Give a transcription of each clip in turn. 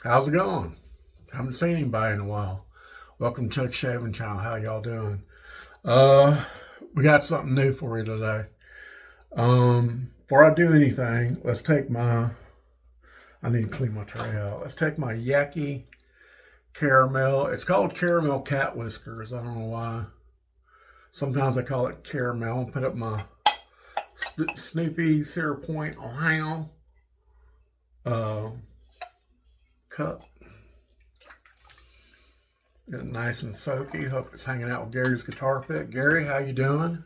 How's it going? Haven't seen anybody in a while. Welcome to Chuck Shaving Channel. How y'all doing? Uh, we got something new for you today. Before I do anything, I need to clean my tray out. Let's take my Yaki caramel. It's called caramel cat whiskers. I don't know why. Sometimes I call it caramel. Put up my Snoopy Cedar Point, Ohio uh, cup. Get it nice and soaky. Hope it's hanging out with Gary's guitar pick. Gary, how you doing?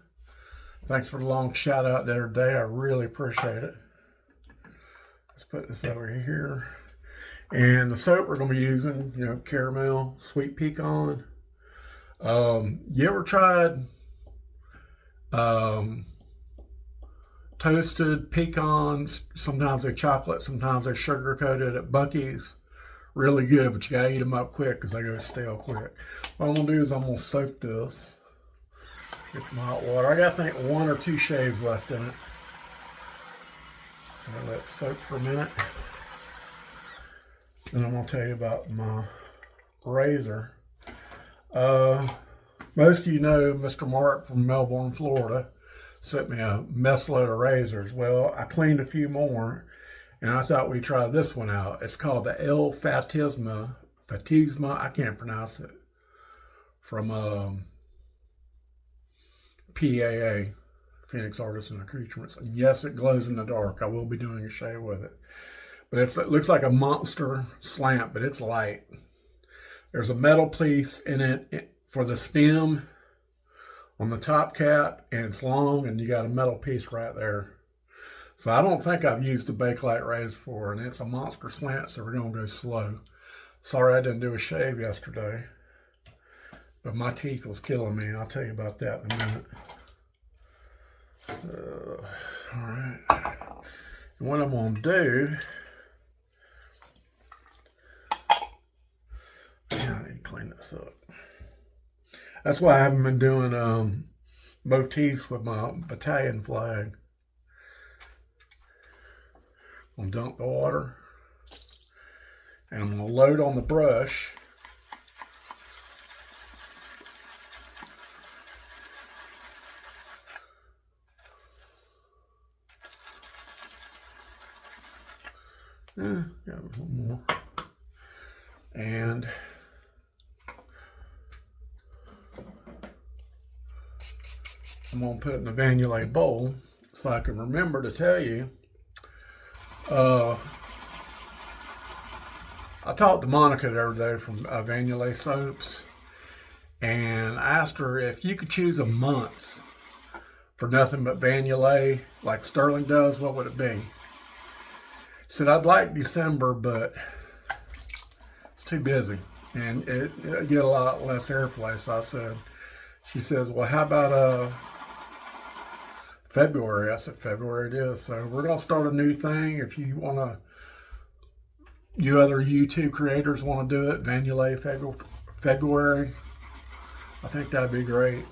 Thanks for the long shout out the other day. I really appreciate it. Let's put this over here. And the soap we're going to be using, caramel, sweet pecan. You ever tried toasted pecans? Sometimes they're chocolate, sometimes they're sugar coated at Buc-ee's. Really good, but you gotta eat them up quick because they go stale quick. What I'm gonna do is I'm gonna soak this. Get some hot water. I got, I think, one or two shaves left in it. I'm gonna let it soak for a minute. Then I'm gonna tell you about my razor. Most of you know Mr. Mark from Melbourne, Florida, sent me a mess load of razors. Well, I cleaned a few more, and I thought we'd try this one out. It's called the fantasma. I can't pronounce it. From PAA, Phoenix Artisan Accoutrements. And yes, it glows in the dark. I will be doing a shave with it. But it looks like a monster slant, but it's light. There's a metal piece in it for the stem on the top cap, and it's long, and you got a metal piece right there. So I don't think I've used a Bakelite razor before, and it's a monster slant, so we're going to go slow. Sorry I didn't do a shave yesterday, but my teeth was killing me. I'll tell you about that in a minute. All right. And what I'm going to do, I need to clean this up. That's why I haven't been doing motifs with my battalion flag. I'm gonna dump the water, and I'm gonna load on the brush. Got one more. And I'm gonna put it in the Vanillé bowl so I can remember to tell you. I talked to Monica the other day from Vanillé Soaps, and I asked her if you could choose a month for nothing but Vanillé, like Sterling does, what would it be? She said, I'd like December, but it's too busy, and it get a lot less airplay. So she says, well, how about February? I said, February it is. So we're going to start a new thing. If you want to, you other YouTube creators want to do it, Vanillé February, I think that'd be great.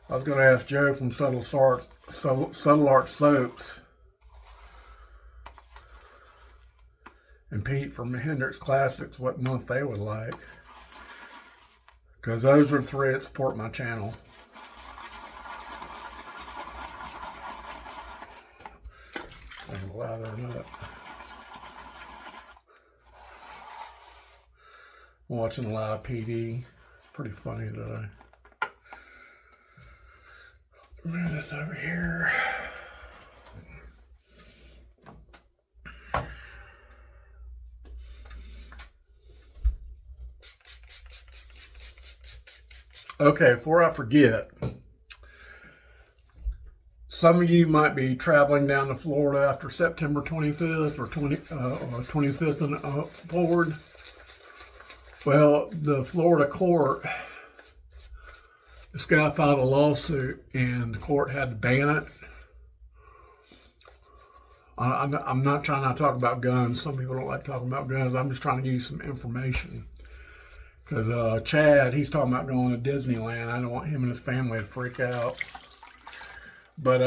I was going to ask Joe from Subtle Art Soaps and Pete from Hendrix Classics what month they would like, because those are three that support my channel. Lather it up. I'm watching a lot of PD. It's pretty funny today. Move this over here. Okay, before I forget, some of you might be traveling down to Florida after September 25th or 25th and forward. Well, the Florida court, this guy filed a lawsuit, and the court had to ban it. I'm not trying to talk about guns. Some people don't like talking about guns. I'm just trying to give you some information. Because Chad, he's talking about going to Disneyland. I don't want him and his family to freak out. But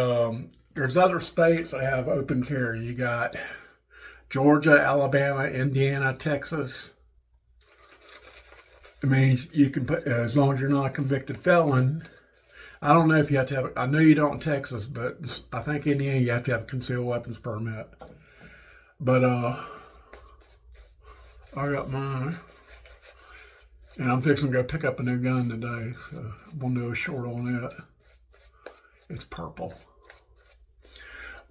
there's other states that have open carry. You got Georgia, Alabama, Indiana, Texas. It means you can put, as long as you're not a convicted felon. I don't know if you have to have, I know you don't in Texas, but I think Indiana you have to have a concealed weapons permit. But I got mine. And I'm fixing to go pick up a new gun today, so I'm going to do a short on it. It's purple.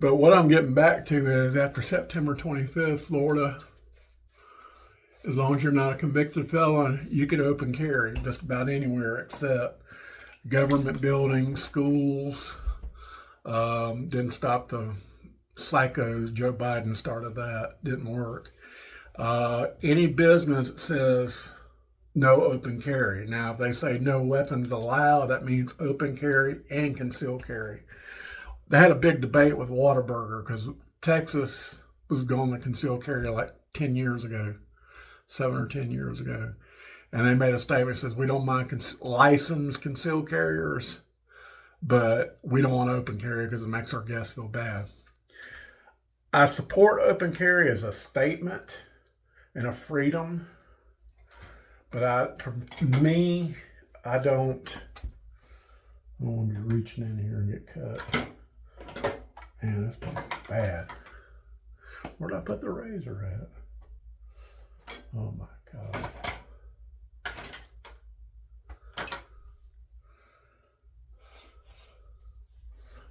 But what I'm getting back to is after September 25th, Florida, as long as you're not a convicted felon, you can open carry just about anywhere except government buildings, schools. Didn't stop the psychos. Joe Biden started that. Didn't work. Any business that says no open carry. Now, if they say no weapons allowed, that means open carry and concealed carry. They had a big debate with Whataburger because Texas was going to concealed carry like 10 years ago, 7 or 10 years ago. And they made a statement that says, we don't mind licensed concealed carriers, but we don't want open carry because it makes our guests feel bad. I support open carry as a statement and a freedom, but for me, I don't want to be reaching in here and get cut. Man, this is bad. Where'd I put the razor at? Oh my God.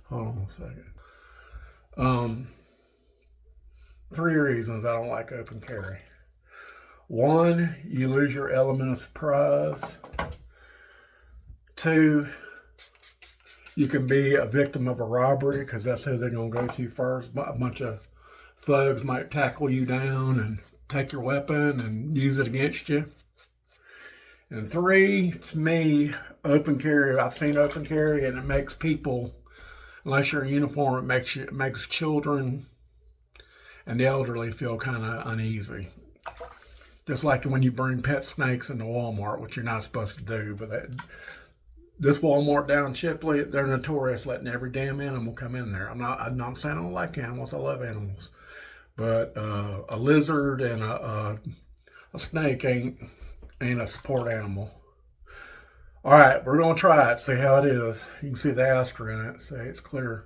Hold on a second. 3 reasons I don't like open carry. 1, you lose your element of surprise. 2, you can be a victim of a robbery because that's who they're going to go to first. A bunch of thugs might tackle you down and take your weapon and use it against you. And 3, to me, open carry, I've seen open carry and it makes people, unless you're in uniform, it makes children and the elderly feel kind of uneasy. Just like when you bring pet snakes into Walmart, which you're not supposed to do. But this Walmart down in Chipley, they're notorious letting every damn animal come in there. I'm not saying I don't like animals. I love animals. But a lizard and a snake ain't a support animal. All right, we're going to try it, see how it is. You can see the aster in it. See, it's clear.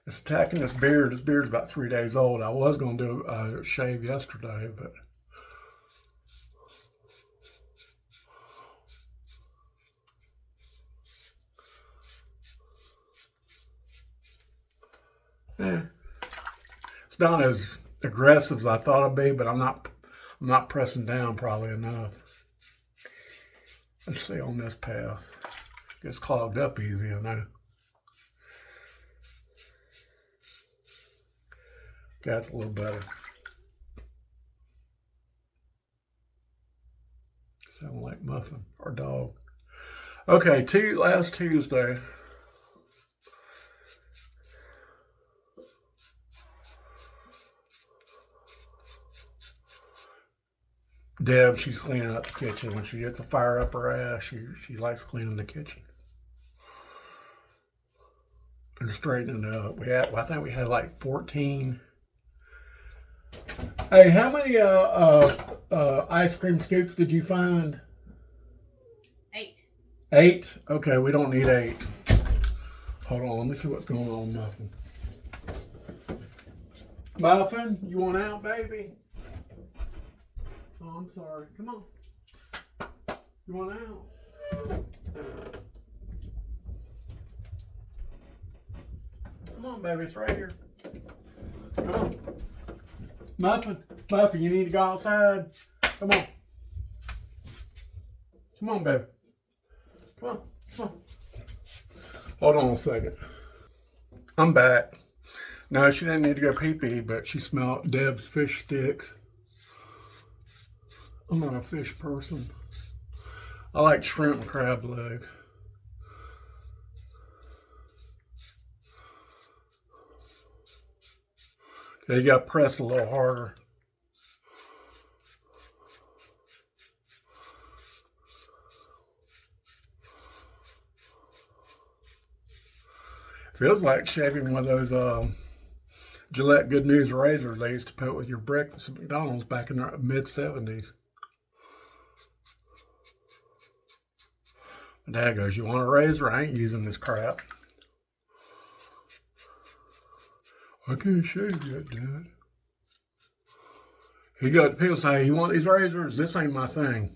It's attacking this beard. This beard's about 3 days old. I was going to do a shave yesterday, but it's not as aggressive as I thought it'd be, but I'm not pressing down probably enough. Let's see on this path. Gets clogged up easy, I know. That's a little better. Sound like Muffin, our dog. Okay, last Tuesday. Deb, she's cleaning up the kitchen. When she gets a fire up her ass, she likes cleaning the kitchen and straightening it up. I think we had like 14. Hey, how many ice cream scoops did you find? 8. 8? Okay, we don't need 8. Hold on, let me see what's going on, Muffin. Muffin, you want out, baby? Oh, I'm sorry. Come on. You want out? Come on, baby. It's right here. Come on. Muffin, you need to go outside. Come on. Come on, baby. Come on. Hold on a second. I'm back. No, she didn't need to go pee-pee, but she smelled Deb's fish sticks. I'm not a fish person. I like shrimp and crab legs. Okay, you got to press a little harder. Feels like shaving one of those Gillette Good News razors they used to put with your breakfast at McDonald's back in the mid-70s. Dad goes, you want a razor? I ain't using this crap. I can't shave yet, Dad. He got people say, you want these razors? This ain't my thing.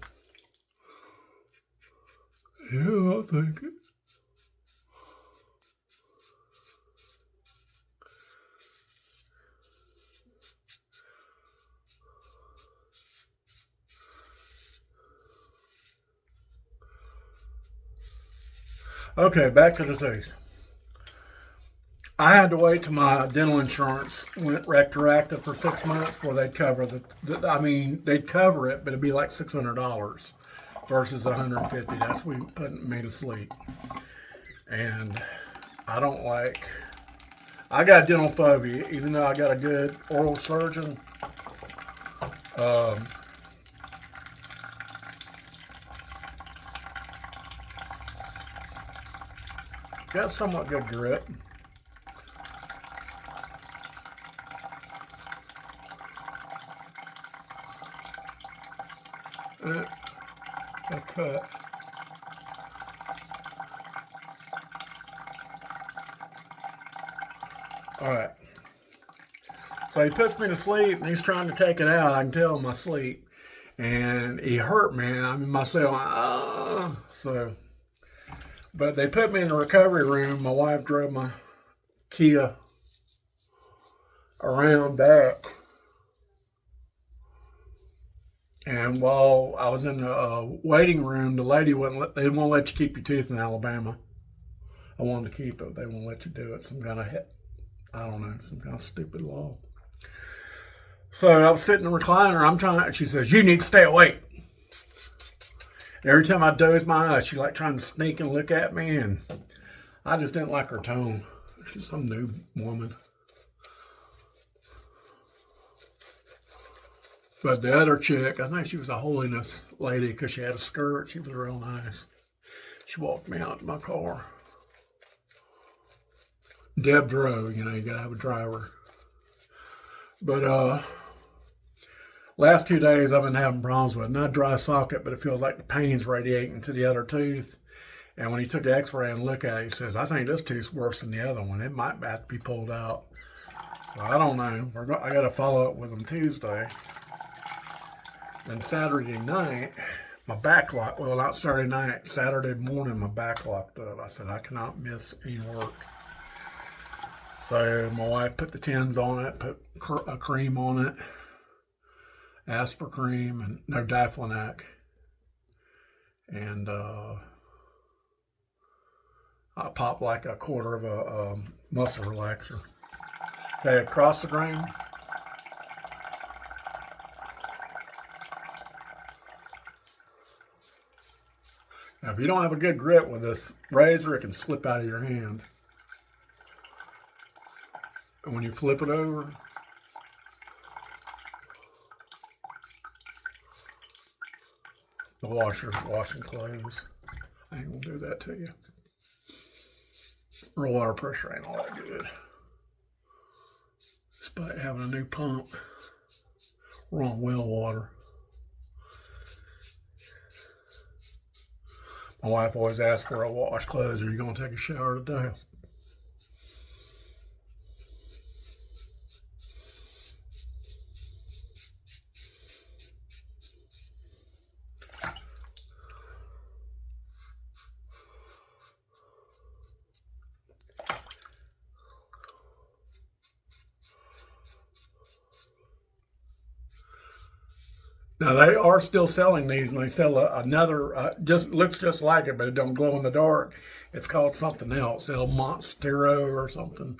Yeah, I'll take it. Okay, back to the teeth. I had to wait till my dental insurance went retroactive for 6 months before they'd cover they'd cover it, but it'd be like $600 versus $150. That's what putting me to sleep. And I don't like. I got dental phobia, even though I got a good oral surgeon. Got somewhat good grip. A cut. All right. So he puts me to sleep, and he's trying to take it out. I can tell in my sleep, and he hurt me. And I'm in my cell. But they put me in the recovery room. My wife drove my Kia around back. And while I was in the waiting room, the lady they won't let you keep your teeth in Alabama. I wanted to keep it. They won't let you do it. Some kind of stupid law. So I was sitting in the recliner. She says, you need to stay awake. Every time I dozed my eyes, she like trying to sneak and look at me, and I just didn't like her tone. She's some new woman. But the other chick, I think she was a holiness lady because she had a skirt. She was real nice. She walked me out to my car. Deb drove, you gotta have a driver. But last 2 days I've been having problems with not dry socket, but it feels like the pain's radiating to the other tooth. And when he took the x-ray and looked at it, he says, I think this tooth's worse than the other one. It might have to be pulled out. So I don't know. I got to follow up with him Tuesday. Then Saturday night, my back locked. Well, not Saturday night. Saturday morning, my back locked up. I said, I cannot miss any work. So my wife put the tins on it, put a cream on it, Asper cream, and no Diflinac. And I popped like a quarter of a muscle relaxer. Okay, across the grain. Now, if you don't have a good grip with this razor, it can slip out of your hand. And when you flip it over, the washer's washing clothes. I ain't gonna do that to you. Our water pressure ain't all that good. Despite having a new pump, we're on well water. My wife always asks where I wash clothes. Are you gonna take a shower today? Now they are still selling these, and they sell another. Just looks just like it, but it don't glow in the dark. It's called something else, El Monstero or something.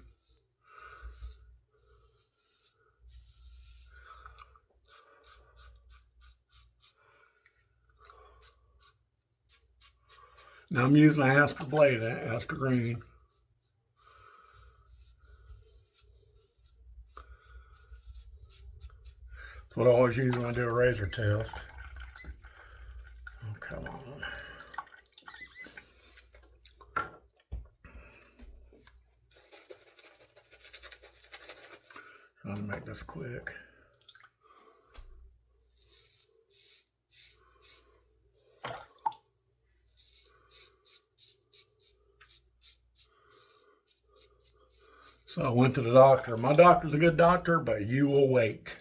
Now I'm using an Asper blade, Asper green. That's what I always use when I do a razor test. Oh, come on. Trying to make this quick. So I went to the doctor. My doctor's a good doctor, but you will wait.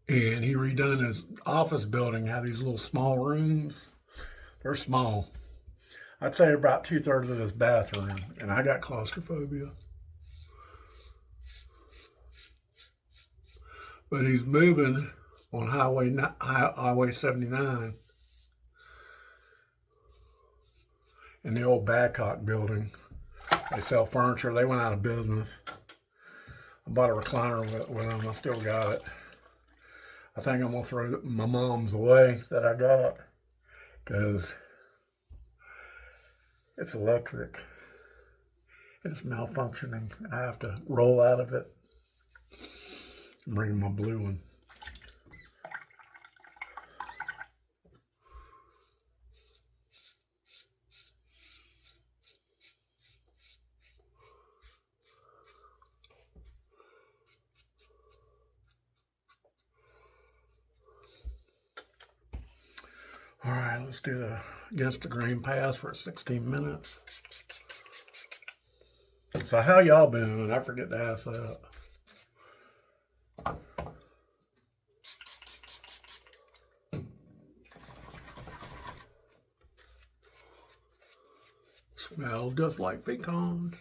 And he redone his office building, have these little small rooms. They're small. I'd say about 2/3 of his bathroom, and I got claustrophobia. But he's moving on Highway 79 in the old Badcock building. They sell furniture. They went out of business. I bought a recliner with them. I still got it. I think I'm going to throw my mom's away that I got because it's electric. It's malfunctioning. I have to roll out of it. I'm bringing my blue one. All right, let's do the against the grain pass for 16 minutes. So how y'all been? I forget to ask that. Smells just like pecans.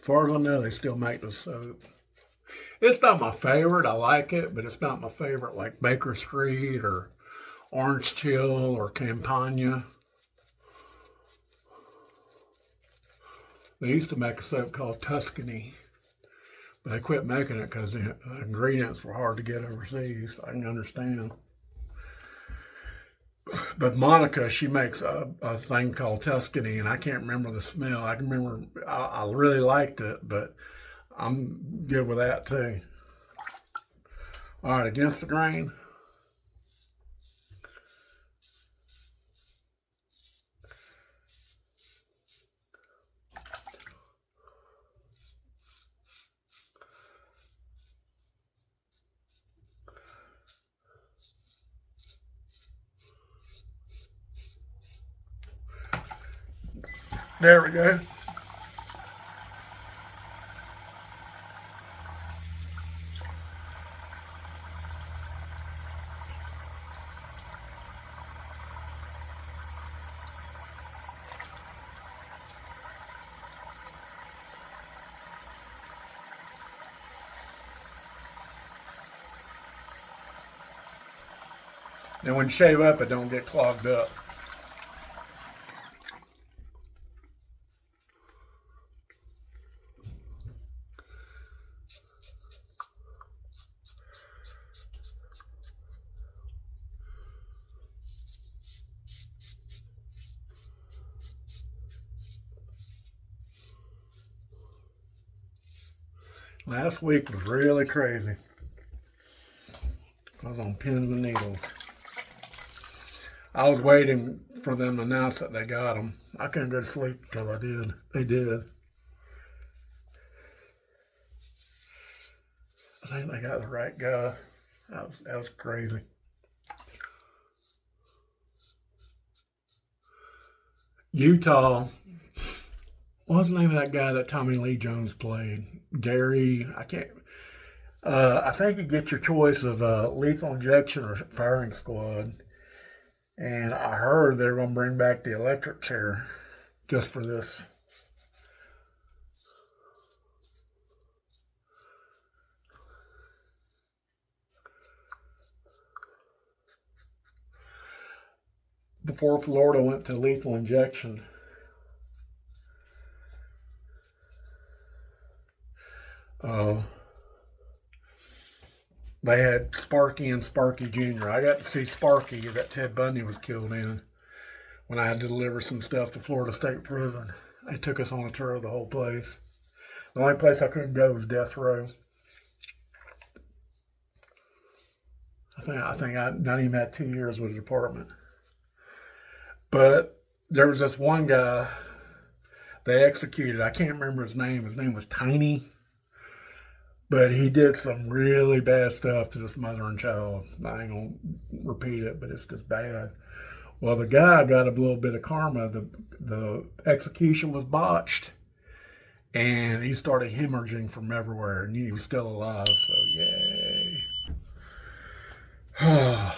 As far as I know, they still make the soap. It's not my favorite. I like it, but it's not my favorite like Baker Street or Orange Chill or Campania. They used to make a soap called Tuscany, but they quit making it because the ingredients were hard to get overseas. I can understand. But Monica, she makes a thing called Tuscany, and I can't remember the smell. I can remember I really liked it, but I'm good with that too. All right, against the grain. There we go. Then when you shave up, it don't get clogged up. Last week was really crazy. I was on pins and needles. I was waiting for them to announce that they got them. I couldn't go to sleep until I did. They did. I think they got the right guy. That was crazy. Utah. What's the name of that guy that Tommy Lee Jones played? Gary. I can't. I think you get your choice of lethal injection or firing squad. And I heard they're going to bring back the electric chair just for this. Before Florida went to lethal injection, they had Sparky and Sparky Jr. I got to see Sparky that Ted Bundy was killed in when I had to deliver some stuff to Florida State Prison. They took us on a tour of the whole place. The only place I couldn't go was death row. I think I not even had 2 years with the department. But there was this one guy They executed, I can't remember his name. His name was Tiny. But he did some really bad stuff to this mother and child. I ain't going to repeat it, but it's just bad. Well, the guy got a little bit of karma. The execution was botched. And he started hemorrhaging from everywhere. And he was still alive, so yay. Now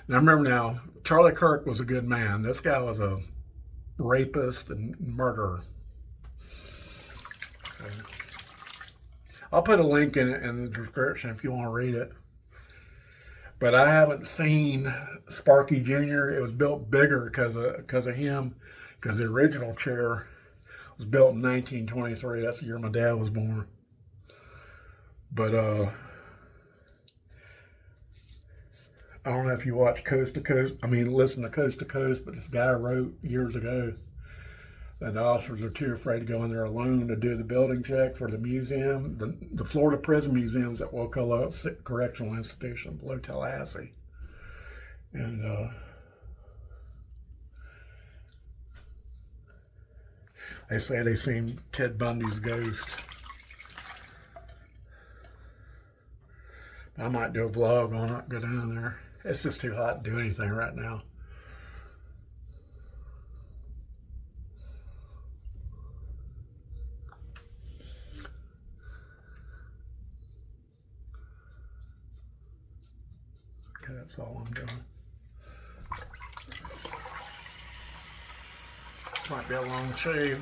remember Charlie Kirk was a good man. This guy was a rapist and murderer. So, I'll put a link in the description if you want to read it. But I haven't seen Sparky Jr. It was built bigger because of him, because the original chair was built in 1923. That's the year my dad was born. But I don't know if you watch listen to Coast to Coast, but this guy wrote years ago that the officers are too afraid to go in there alone to do the building check for the museum. The Florida Prison Museum's at Wakulla Correctional Institution below Tallahassee. And they say they seen Ted Bundy's ghost. I might do a vlog on it, go down there. It's just too hot to do anything right now. Okay, that's all I'm doing. Might be a long shave.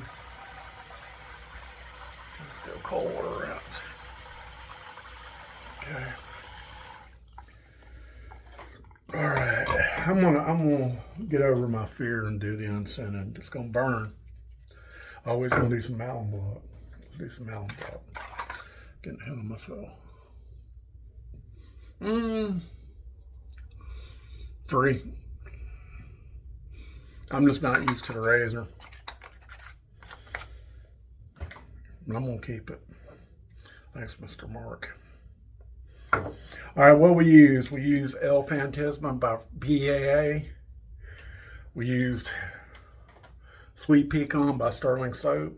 Let's go cold water out. Okay. All right. I'm gonna get over my fear and do the unscented. It's gonna burn. Always gonna do some alum block. Let's do some alum block. Getting ahead of myself. 3. I'm just not used to the razor. But I'm gonna keep it. Thanks, Mr. Mark. All right, what we use? We use El Fantasma by PAA. We used Sweet Pecan by Sterling Soap.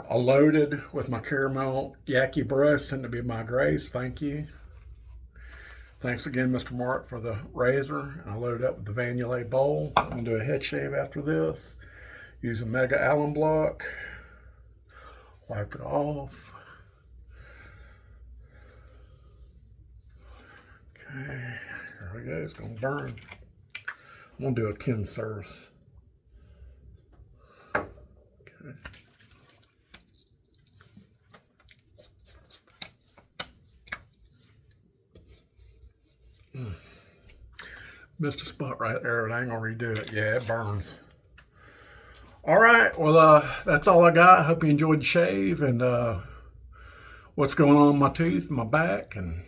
I loaded with my caramel yaki brush, sent to be my grace. Thank you. Thanks again, Mr. Mark, for the razor. And I loaded up with the Vanillé bowl. I'm going to do a head shave after this. Use a Mega Alum block. Wipe it off. Okay, here we go. It's going to burn. I'm going to do a kin surf. Okay. Missed a spot right there, but I ain't gonna redo it. Yeah, it burns. All right, well, that's all I got. Hope you enjoyed the shave and what's going on in my tooth, my back, and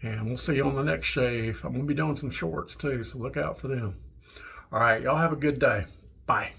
we'll see you on the next shave. I'm gonna be doing some shorts too, so look out for them. All right, y'all have a good day. Bye.